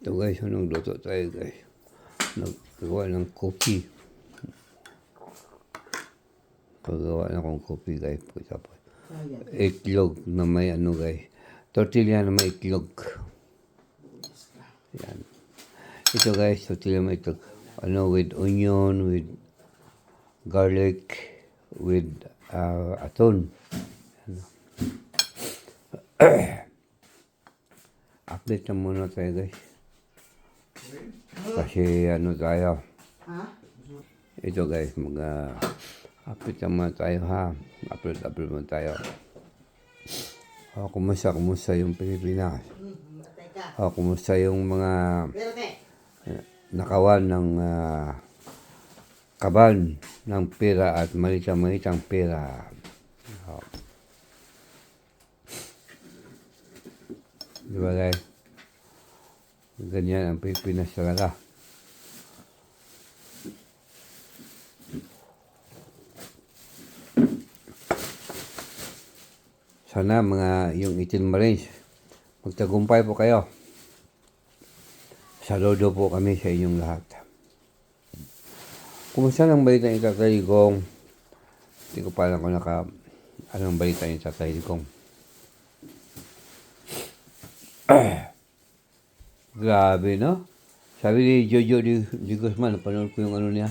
Ito guys, nagluto tayo guys. Naggawa ng kopi. Paggawa na akong kopi guys. Tapos, itlog na may ano guys. Tortilla na may itlog. Yan. Ito guys, tortilla na may itlog. Ano, with onion, with garlic, with aton. Update na muna tayo guys. Kasi ano tayo. Ito guys, update na muna tayo ha. Upload muna tayo. Kumusta yung Pilipinas? Kumusta yung mga nakawan ng kaban ng pera at malitang pera. Diba guys? Ganyan ang Pilipinas talaga. Sana yung 18 Marines, magtagumpay po kayo. Saludo po kami sa inyong lahat. Kumusta ng balita ni Tatay Digong? Hindi ko pa alam kung anong balita ni Tatay Digong. Grabe, no? Sabi ni Jojo Di Guzman, napanood ko yung ano niya.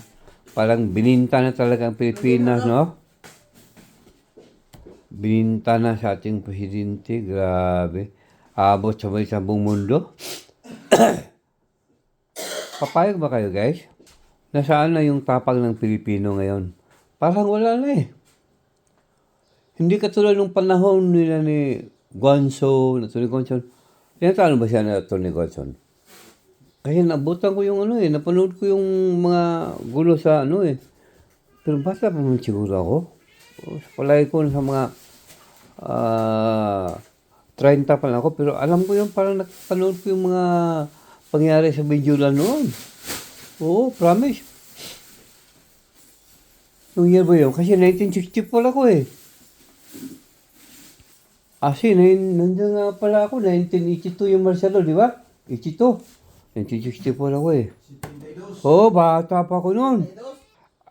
Parang bininta na talaga ang Pilipinas, no? Bininta na sa ating presidente. Grabe. Abot sa buong mundo. Papayag ba kayo, guys? Nasaan na yung tapang ng Pilipino ngayon? Parang wala na eh. Hindi katulad ng panahon nila ni Guanzo, na Tony Gonson. Tinatalo ba siya na Tony Gonson? Kasi nabutan ko yung napanood ko yung mga gulo sa Pero basta pa naman siguro ako. Sa palagi ko sa mga 30 pa lang ako. Pero alam ko yung parang napanood ko yung mga pangyari sa video lang noon. Oo, promise. Nung year ba yun? Kasi 1964 ako eh. Nandiyan nga pala ako, 1982 yung Marcelo, di ba? 82. 1964 ako eh. Oo, bata pa ako noon.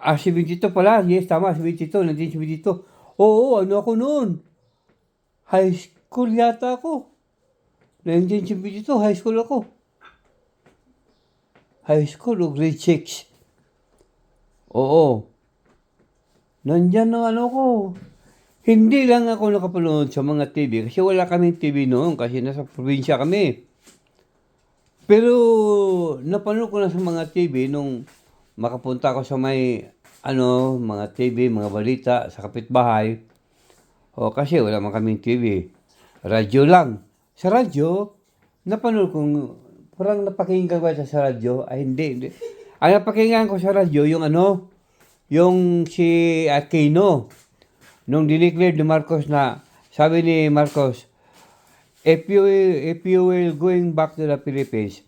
72 pala. Yes, tama, 72, 1972. Oo, ano ako noon? High school yata ako. 1972, high school ako. High school o grade 6. Oo. Nandyan ang ko. Hindi lang ako nakapanood sa mga TV kasi wala kaming TV noon kasi nasa probinsya kami. Pero napanood ko na sa mga TV nung makapunta ako sa mga TV, mga balita sa kapitbahay. Kasi wala man kaming TV. Radyo lang. Sa radyo, napanood kong parang napakinggan ko sa radyo. Ay, hindi. Ang napakinggan ko sa radyo, yung si Aquino. Nung dineclare ni Marcos na, sabi ni Marcos, if you will going back to the Philippines,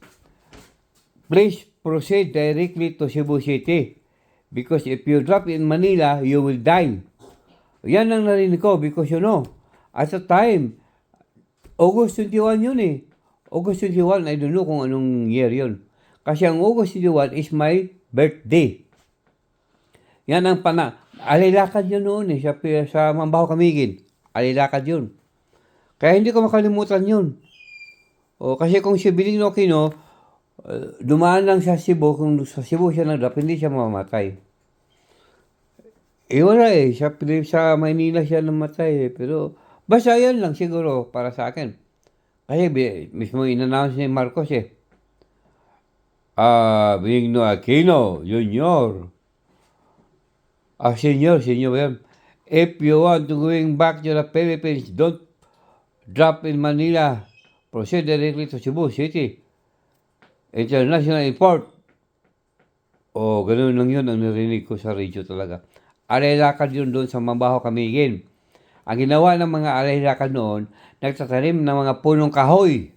please proceed directly to Cebu City. Because if you drop in Manila, you will die. Yan ang narinig ko because at the time, August 21 yun eh. August 21, I don't know kung anong year yun. Kasi ang August 21 is my birthday. Yan ang alilakad yun noon eh, sa Mambaho Camiguin. Alilakad yun. Kaya hindi ko makalimutan yun. Kasi kung si Benigno Aquino, dumaan lang sa Cebu, kung sa Cebu siya nag-drop, hindi siya mamamatay. Wala eh, sa Maynila siya namatay eh. Pero basta yan lang siguro para sa akin. Kasi mismo in-announce ni Marcos eh. Benigno Aquino, Jr. Senior ba yan? If you want to going back to the Philippines, don't drop in Manila. Proceed directly to Cebu City. International Airport. Ganun lang yun ang narinig ko sa radio talaga. Alay-lakad yun doon sa Mambaho Camiguin. Ang ginawa ng mga alay-lakad noon, nagtatanim ng mga punong kahoy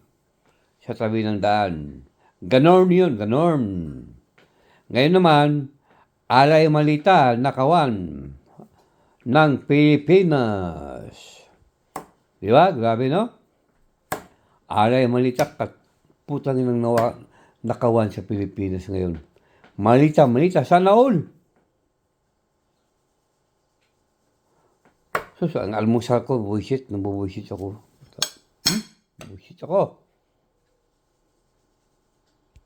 sa tabi ng daan. Ganon yun, ganon. Ngayon naman, alay malita nakawan ng Pilipinas. Di ba? Grabe, no? Alay malita putang inang nakawan sa Pilipinas ngayon. Malita, sana all. So, ang almusal ko, buwisit, nabubuwisit ako. Buwisit ako.